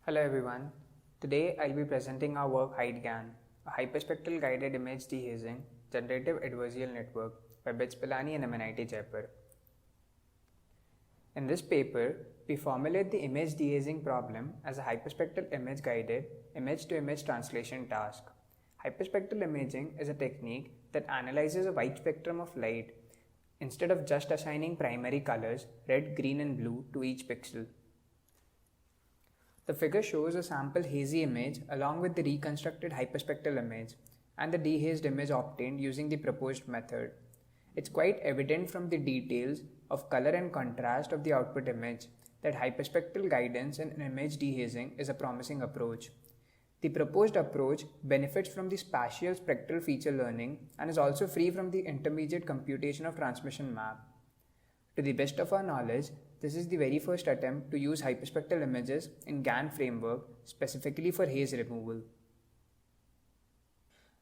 Hello everyone. Today I'll be presenting our work HideGAN, a hyperspectral guided image dehazing generative adversarial network by BITS Pilani and MNIT Jaipur. In this paper, we formulate the image dehazing problem as a hyperspectral image guided image-to-image translation task. Hyperspectral imaging is a technique that analyzes a wide spectrum of light instead of just assigning primary colors red, green and blue to each pixel. The figure shows a sample hazy image along with the reconstructed hyperspectral image and the dehazed image obtained using the proposed method. It's quite evident from the details of color and contrast of the output image that hyperspectral guidance in image dehazing is a promising approach. The proposed approach benefits from the spatial spectral feature learning and is also free from the intermediate computation of transmission map. To the best of our knowledge, this is the very first attempt to use hyperspectral images in GAN framework specifically for haze removal.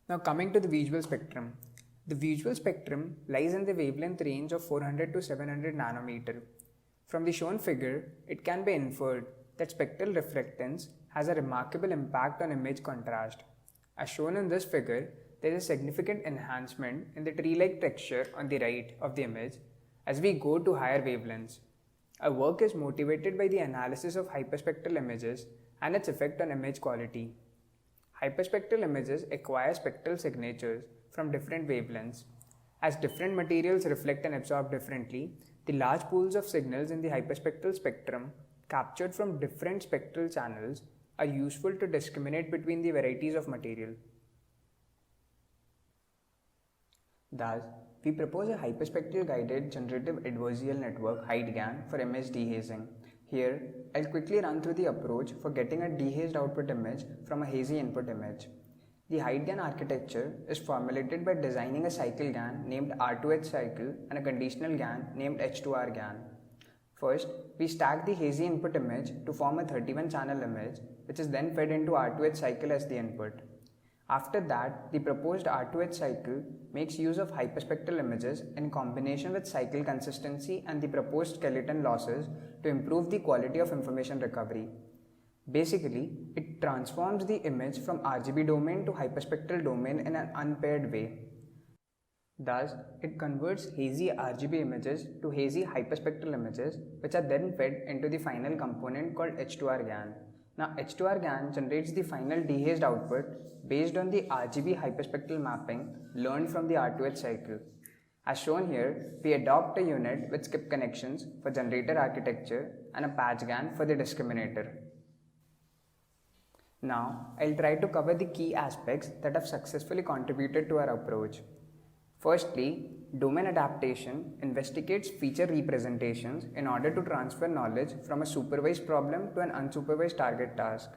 Now coming to the visual spectrum. The visual spectrum lies in the wavelength range of 400 to 700 nanometer. From the shown figure, it can be inferred that spectral reflectance has a remarkable impact on image contrast. As shown in this figure, there is a significant enhancement in the tree-like texture on the right of the image as we go to higher wavelengths. Our work is motivated by the analysis of hyperspectral images and its effect on image quality. Hyperspectral images acquire spectral signatures from different wavelengths. As different materials reflect and absorb differently, the large pools of signals in the hyperspectral spectrum captured from different spectral channels are useful to discriminate between the varieties of material. Thus, we propose a hyperspectral guided generative adversarial network HideGAN for image dehazing. Here, I'll quickly run through the approach for getting a dehazed output image from a hazy input image. The HideGAN architecture is formulated by designing a cycle GAN named R2H cycle and a conditional GAN named H2R GAN. First, we stack the hazy input image to form a 31 channel image, which is then fed into R2H cycle as the input. After that, the proposed R2H cycle makes use of hyperspectral images in combination with cycle consistency and the proposed skeleton losses to improve the quality of information recovery. Basically, it transforms the image from RGB domain to hyperspectral domain in an unpaired way. Thus, it converts hazy RGB images to hazy hyperspectral images, which are then fed into the final component called H2R GAN. Now, H2R GAN generates the final dehazed output based on the RGB hyperspectral mapping learned from the R2H cycle. As shown here, we adopt a unit with skip connections for generator architecture and a patch GAN for the discriminator. Now, I'll try to cover the key aspects that have successfully contributed to our approach. Firstly, domain adaptation investigates feature representations in order to transfer knowledge from a supervised problem to an unsupervised target task.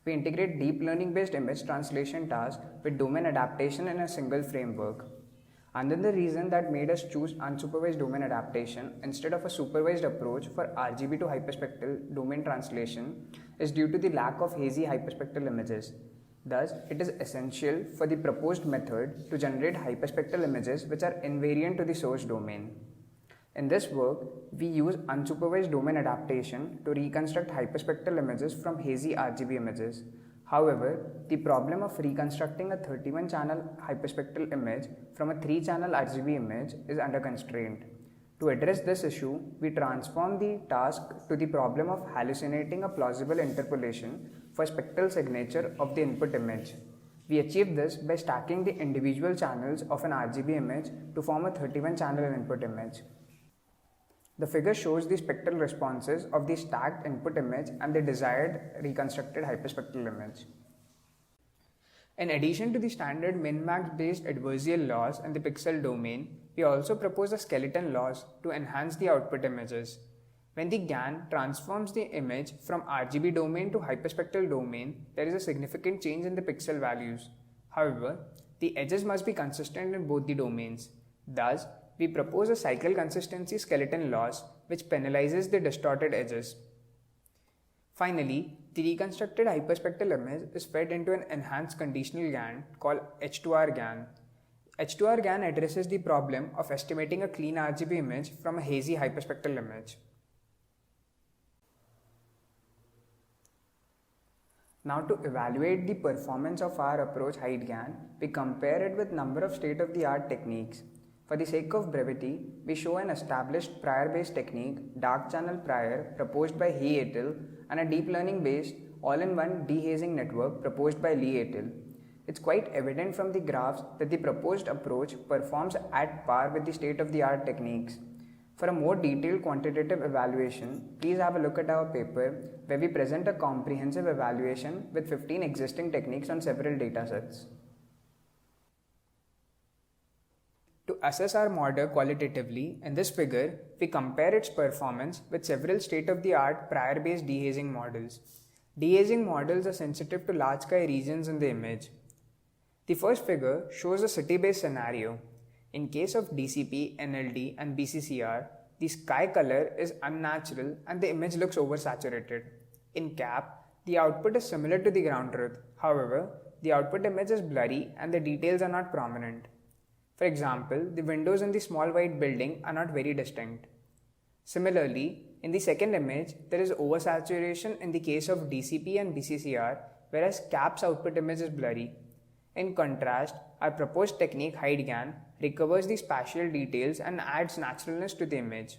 We integrate deep learning based image translation task with domain adaptation in a single framework. Another reason that made us choose unsupervised domain adaptation instead of a supervised approach for RGB to hyperspectral domain translation is due to the lack of hazy hyperspectral images. Thus, it is essential for the proposed method to generate hyperspectral images which are invariant to the source domain. In this work, we use unsupervised domain adaptation to reconstruct hyperspectral images from hazy RGB images. However, the problem of reconstructing a 31 channel hyperspectral image from a 3 channel RGB image is under constraint. To address this issue, we transform the task to the problem of hallucinating a plausible interpolation for spectral signature of the input image. We achieve this by stacking the individual channels of an RGB image to form a 31 channel input image. The figure shows the spectral responses of the stacked input image and the desired reconstructed hyperspectral image. In addition to the standard min-max based adversarial loss in the pixel domain, we also propose a skeleton loss to enhance the output images. When the GAN transforms the image from RGB domain to hyperspectral domain, there is a significant change in the pixel values. However, the edges must be consistent in both the domains. Thus, we propose a cycle consistency skeleton loss which penalizes the distorted edges. Finally, the reconstructed hyperspectral image is fed into an enhanced conditional GAN called H2R GAN. H2R GAN addresses the problem of estimating a clean RGB image from a hazy hyperspectral image. Now to evaluate the performance of our approach HeightGAN, we compare it with number of state-of-the-art techniques. For the sake of brevity, we show an established prior-based technique, dark channel prior, proposed by He et al., and a deep learning-based all-in-one dehazing network proposed by Lee et al. It's quite evident from the graphs that the proposed approach performs at par with the state-of-the-art techniques. For a more detailed quantitative evaluation, please have a look at our paper where we present a comprehensive evaluation with 15 existing techniques on several datasets. To assess our model qualitatively, in this figure, we compare its performance with several state-of-the-art prior-based dehazing models. Dehazing models are sensitive to large sky regions in the image. The first figure shows a city-based scenario. In case of DCP, NLD and BCCR, the sky color is unnatural and the image looks oversaturated. In CAP, the output is similar to the ground truth. However, the output image is blurry and the details are not prominent. For example, the windows in the small white building are not very distinct. Similarly, in the second image, there is oversaturation in the case of DCP and BCCR, whereas CAP's output image is blurry. In contrast, our proposed technique HeightGAN recovers the spatial details and adds naturalness to the image.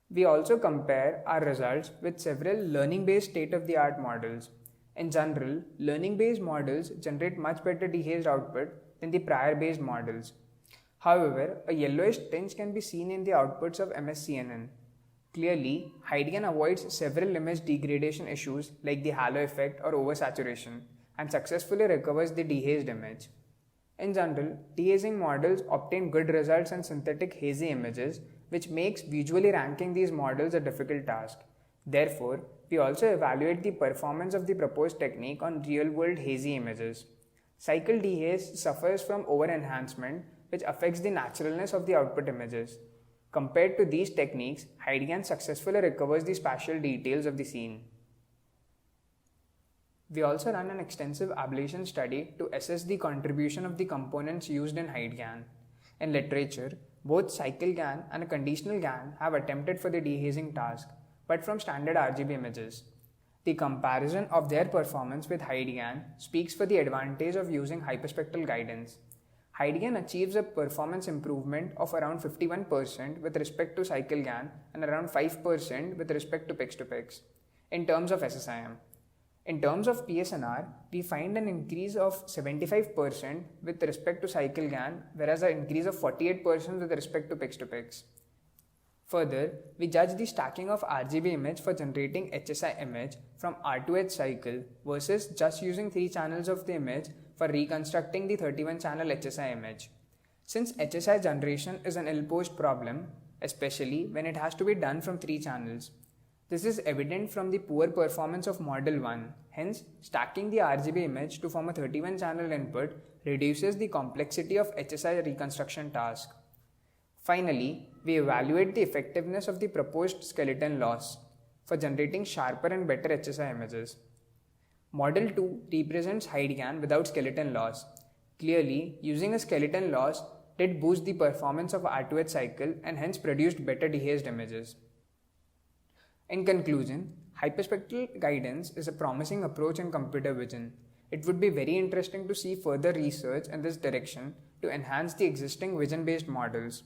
We also compare our results with several learning-based state-of-the-art models. In general, learning-based models generate much better dehazed output than the prior-based models. However, a yellowish tinge can be seen in the outputs of MSCNN. Clearly, HeightGAN avoids several image degradation issues like the halo effect or oversaturation and successfully recovers the dehazed image. In general, dehazing models obtain good results in synthetic hazy images, which makes visually ranking these models a difficult task. Therefore, we also evaluate the performance of the proposed technique on real-world hazy images. Cycle dehaze suffers from over-enhancement, which affects the naturalness of the output images. Compared to these techniques, HeightGAN successfully recovers the spatial details of the scene. We also run an extensive ablation study to assess the contribution of the components used in HeightGAN. In literature, both cycle GAN and a conditional GAN have attempted for the dehazing task, but from standard RGB images. The comparison of their performance with HeightGAN speaks for the advantage of using hyperspectral guidance. HeightGAN achieves a performance improvement of around 51% with respect to cycle GAN and around 5% with respect to pix-to-pix in terms of SSIM. In terms of PSNR, we find an increase of 75% with respect to cycle GAN, whereas an increase of 48% with respect to pix-to-pix. Further, we judge the stacking of RGB image for generating HSI image from R2H cycle versus just using 3 channels of the image for reconstructing the 31-channel HSI image. Since HSI generation is an ill-posed problem, especially when it has to be done from 3 channels. This is evident from the poor performance of Model 1. Hence, stacking the RGB image to form a 31-channel input reduces the complexity of HSI reconstruction task. Finally, we evaluate the effectiveness of the proposed skeleton loss for generating sharper and better HSI images. Model 2 represents HeightGAN without skeleton loss. Clearly, using a skeleton loss did boost the performance of R2H cycle and hence produced better dehazed images. In conclusion, hyperspectral guidance is a promising approach in computer vision. It would be very interesting to see further research in this direction to enhance the existing vision-based models.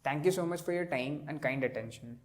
Thank you so much for your time and kind attention.